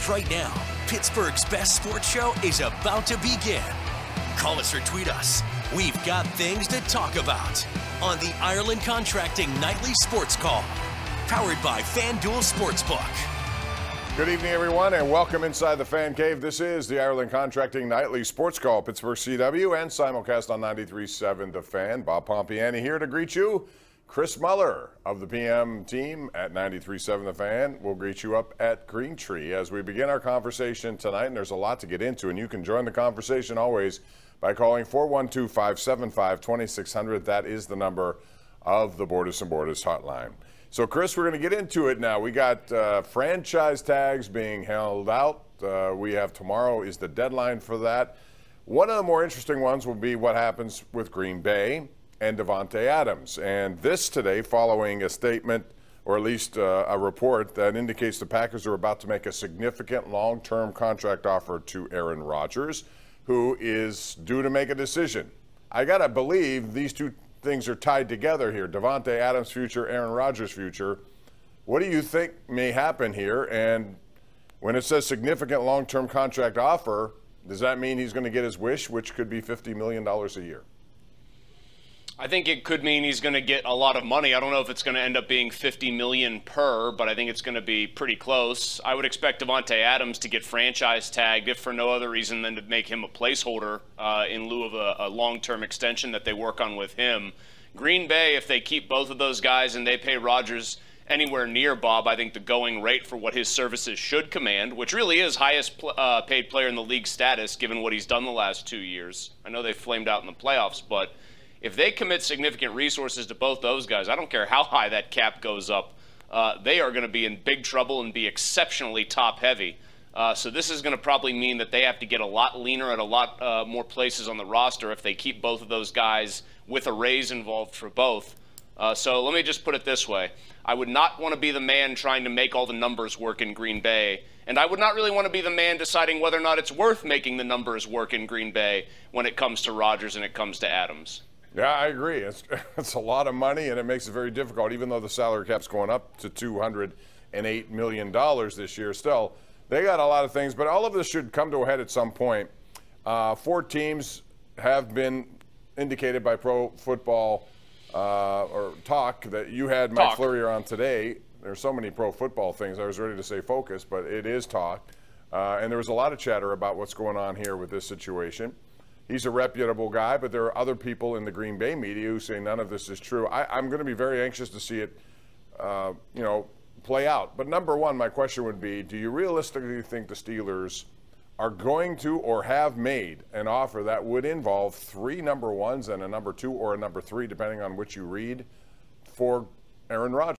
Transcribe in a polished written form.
right now. Pittsburgh's best sports show is about to begin. Call us or tweet us. We've got things to talk about on the Ireland Contracting Nightly Sports Call, powered by FanDuel Sportsbook. Good evening, everyone, and welcome inside the Fan Cave. This is the Ireland Contracting Nightly Sports Call, Pittsburgh CW, and simulcast on 93.7 The Fan. Bob Pompeani here to greet you. Chris Mueller of the PM team at 93.7 The Fan will greet you up at Green Tree as we begin our conversation tonight, and there's a lot to get into, and you can join the conversation always by calling 412-575-2600. That is the number of the Borders and Borders hotline. So, Chris, we're going to get into it now. We got franchise tags being held out. We have tomorrow is the deadline for that. One of the more interesting ones will be what happens with Green Bay and Davante Adams. And this today following a statement, or at least a report that indicates the Packers are about to make a significant long-term contract offer to Aaron Rodgers, who is due to make a decision. I got to believe these two things are tied together here. Davante Adams' future, Aaron Rodgers' future. What do you think may happen here? And when it says significant long-term contract offer, does that mean he's going to get his wish, which could be $50 million a year? I think it could mean he's going to get a lot of money. I don't know if it's going to end up being $50 million per, but I think it's going to be pretty close. I would expect Davante Adams to get franchise tagged, if for no other reason than to make him a placeholder in lieu of a long-term extension that they work on with him. Green Bay, if they keep both of those guys and they pay Rodgers anywhere near, Bob, I think the going rate for what his services should command, which really is highest paid player in the league status given what he's done the last 2 years. I know they flamed out in the playoffs, but if they commit significant resources to both those guys, I don't care how high that cap goes up, they are going to be in big trouble and be exceptionally top-heavy. So this is going to probably mean that they have to get a lot leaner at a lot more places on the roster if they keep both of those guys with a raise involved for both. So let me just put it this way. I would not want to be the man trying to make all the numbers work in Green Bay, and I would not really want to be the man deciding whether or not it's worth making the numbers work in Green Bay when it comes to Rodgers and it comes to Adams. Yeah, I agree. It's a lot of money, and it makes it very difficult. Even though the salary cap's going up to $208 million this year, still, they got a lot of things. But all of this should come to a head at some point. 4 teams have been indicated by Pro Football or Talk that you had Mike Fleury on today. There's so many pro football things. I was ready to say focus, but it is Talk. And there was a lot of chatter about what's going on here with this situation. He's a reputable guy, but there are other people in the Green Bay media who say none of this is true. I'm going to be very anxious to see it, play out. But number one, my question would be, do you realistically think the Steelers are going to or have made an offer that would involve 3 number 1s and a number 2 or a number 3, depending on which you read, for Aaron Rodgers?